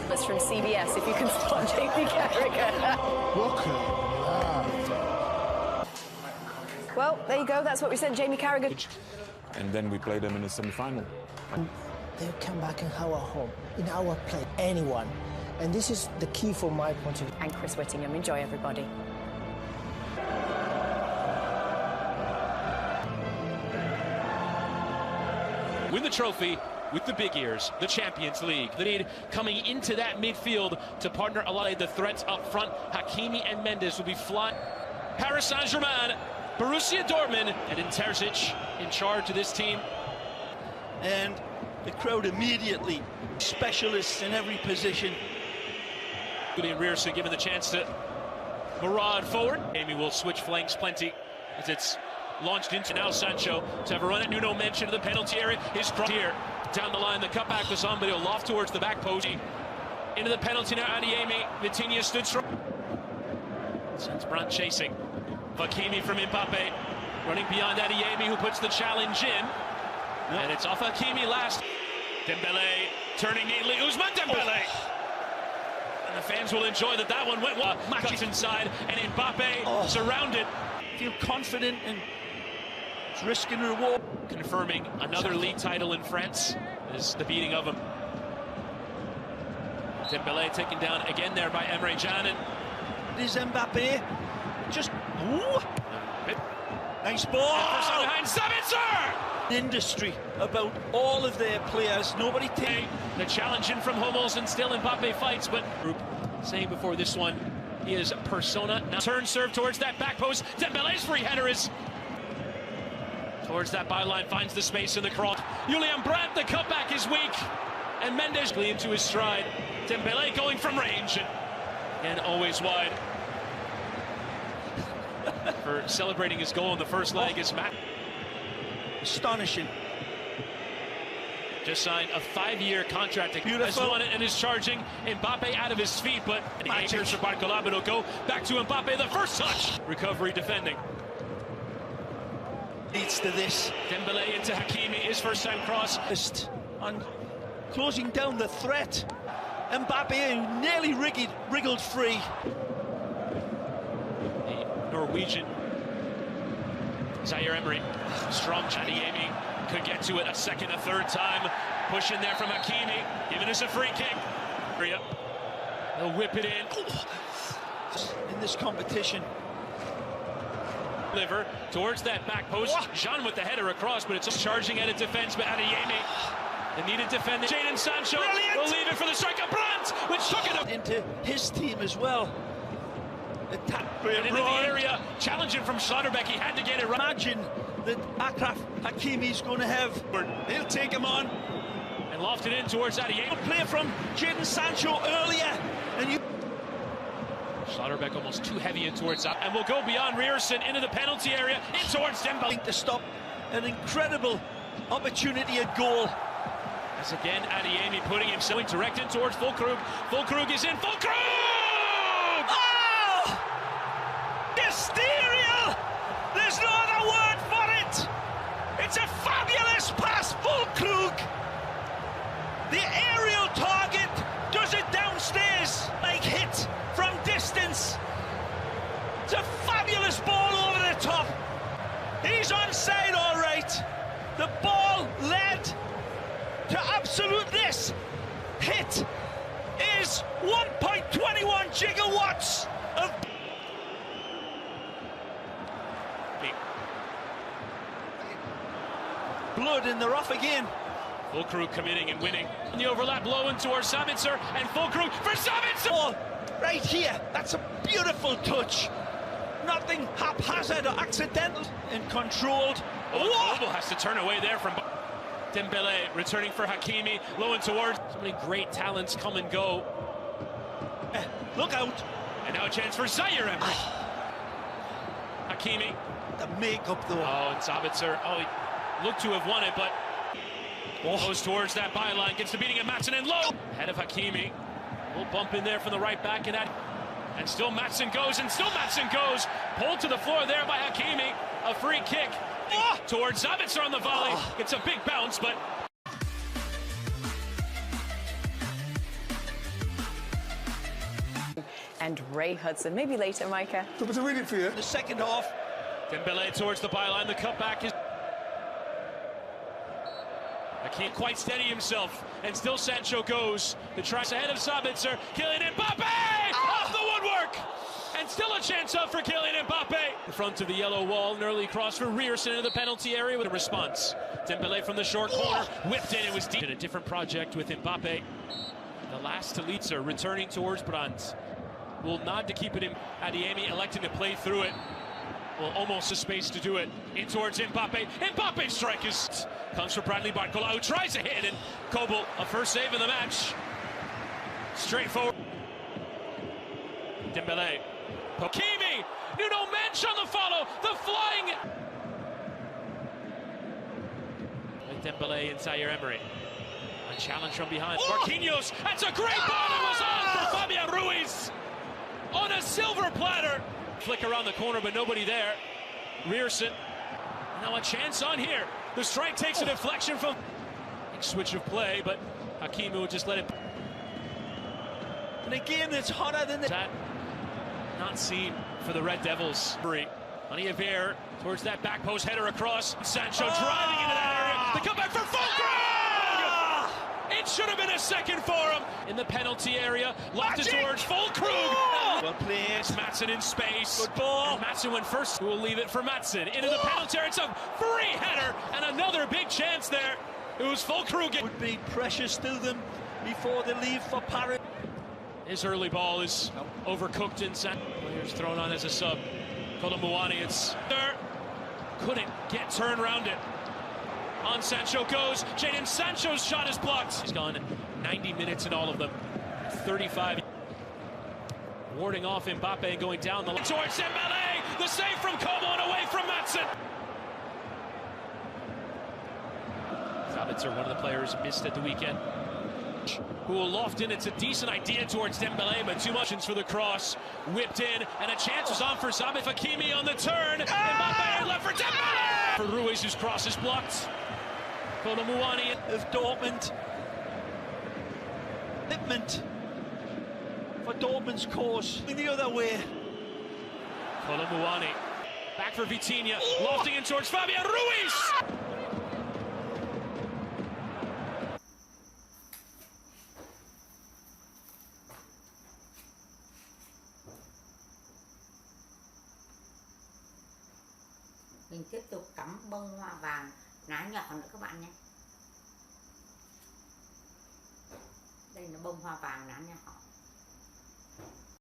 That's from CBS, if you can spot Jamie Carragher. Well, there you go. That's what we sent Jamie Carragher. And then we play them in the semi-final. They'll come back in our home, in our play, anyone. And this is the key from my point of view. And Chris Whittingham. Enjoy, everybody. Win the trophy with the big ears, the Champions League. The need coming into that midfield to partner a lot of the threats up front. Hakimi and Mendes will be flying. Paris Saint-Germain, Borussia Dortmund, and Terzic in charge of this team. And the crowd immediately, specialists in every position. Julian Rearson given the chance to maraud forward. Amy will switch flanks plenty as it's launched into now Sancho to have a run at Nuno Mensch into the penalty area. His cross here down the line. The cutback was on, but he'll loft towards the back post. Into the penalty now. Adeyemi. Vitinha stood strong. Sends Brandt chasing. Hakimi from Mbappe running beyond Adeyemi, who puts the challenge in. And it's off Hakimi last. Dembele turning neatly. Ousmane Dembele. And the fans will enjoy that one went well. Cuts inside, and Mbappe surrounded. Feel confident and risk and reward. Confirming another league title in France is the beating of him. Dembele taken down again there by Emre Can. And it is Mbappe. Just nice ball. Behind Sabitzer. Industry about all of their players. Nobody take the challenge in from Hummels, and still Mbappe fights, but saying before this one, he is persona. Now turn serve towards that back post. Dembele's free header is towards that byline, finds the space in the cross. Julian Brandt, the cutback is weak, and Mendes into his stride. Dembele going from range, and always wide. For celebrating his goal in the first leg is Matt. Astonishing. Just signed a 5-year contract. Beautiful. Has won it and is charging. Mbappe out of his feet, but anchors for Barcola, but it'll go back to Mbappe. The first touch. Recovery defending. Leads to this. Dembele into Hakimi, his first time cross. On closing down the threat. Mbappe nearly wriggled free. The Norwegian Zaire Emery, strong. Adeyemi could get to it a second, a third time. Push in there from Hakimi, giving us a free kick. They'll whip it in this competition. Liver towards that back post. Jean with the header across, but it's charging at a defense. But Adeyemi, the needed defender. Jadon Sancho will leave it for the striker. Brandt, which took it up into his team as well. And into the area, challenging from Schlotterbeck. He had to get it right. Imagine that Achraf Hakimi's going to have. He'll take him on and loft it in towards Adeyemi. Play from Jadon Sancho earlier, and you. Schlotterbeck almost too heavy in towards that, and will go beyond Rearson into the penalty area, in towards Dembele. To stop an incredible opportunity at goal. As again, Adeyemi putting himself direct in towards Füllkrug. Füllkrug is in. Füllkrug! Mysterious! There's no other word for it! It's a fabulous pass, Füllkrug! The aerial target does it downstairs, like hit from distance. It's a fabulous ball over the top. He's onside, all right. The ball led to absolute this. Hit is 1.21 gigawatts of... blood in the rough again. Füllkrug committing and winning. And the overlap low in towards Sabitzer, and Füllkrug for Sabitzer! Oh, right here, that's a beautiful touch. Nothing haphazard or accidental and controlled. Lobo has to turn away there from Dembele, returning for Hakimi, low and towards. So many great talents come and go. Look out. And now a chance for Zaire Emery. Hakimi. The makeup though. Oh, and Sabitzer. Oh, he looked to have won it, but goes towards that byline, gets the beating of Maatsen and low. Head of Hakimi. We'll bump in there from the right back, and still Maatsen goes, pulled to the floor there by Hakimi. A free kick towards Sabitzer on the volley. It's a big bounce, but and Ray Hudson. Maybe later, Micah. The second half. Dembele towards the byline. The cutback is. He can't quite steady himself, and still Sancho goes. The tries ahead of Sabitzer. Kylian Mbappe off the woodwork, and still a chance up for Kylian Mbappe. In front of the yellow wall, an early cross for Rierson into the penalty area with a response. Dembele from the short corner, whipped in. It was deep. In a different project with Mbappe. The last to Leitzer returning towards Brandt. Will nod to keep it in. Adeyemi electing to play through it. Well, almost a space to do it. In towards Mbappe. Mbappe's strike is comes for Bradley Barcola, who tries a hit, and Kobel, a first save of the match. Straightforward. Dembele. Hakimi. Nuno Mensch on the follow. The flying. With Dembele and Zaire Emery. A challenge from behind. Marquinhos. That's a great ball. It was on for Fabian Ruiz. On a silver platter. Flick around the corner, but nobody there. Rierson. Now a chance on here. The strike takes a deflection from. Switch of play, but Hakimi will just let it. In a game that's hotter than that. Not seen for the Red Devils. Plenty of air towards that back post header across. Sancho driving into that area. The comeback for Fulkrug! It should have been a second for him. In the penalty area, left it towards Fulkrug. Well played. Maatsen in space. Good ball. And Maatsen went first. We'll leave it for Maatsen. Into the penalty area. It's a free header and another big chance there. It was Fulkrug. It would be precious to them before they leave for Paris. His early ball is overcooked inside. Players thrown on as a sub. Kolomuani, it's there. Couldn't get turned around it. On Sancho goes. Jadon Sancho's shot is blocked. He's gone 90 minutes in all of them. 35. Warding off Mbappe and going down the line. Towards Dembele. The save from Como and away from Maatsen. Sabitzer, one of the players missed at the weekend. Who will loft in. It's a decent idea towards Dembele, but too much for the cross. Whipped in, and a chance was on for Sabit. Hakimi on the turn. Mbappe left for Dembele. For Ruiz, whose cross is blocked. Kolomuani of Dortmund. Commitment for Dortmund's cause in the other way. Kolomuani back for Vitinha, lofting in towards Fabian Ruiz. Mình tiếp tục cắm bông hoa vàng lá nhỏ nữa các bạn nhé. Đây là bông hoa vàng lá nhỏ.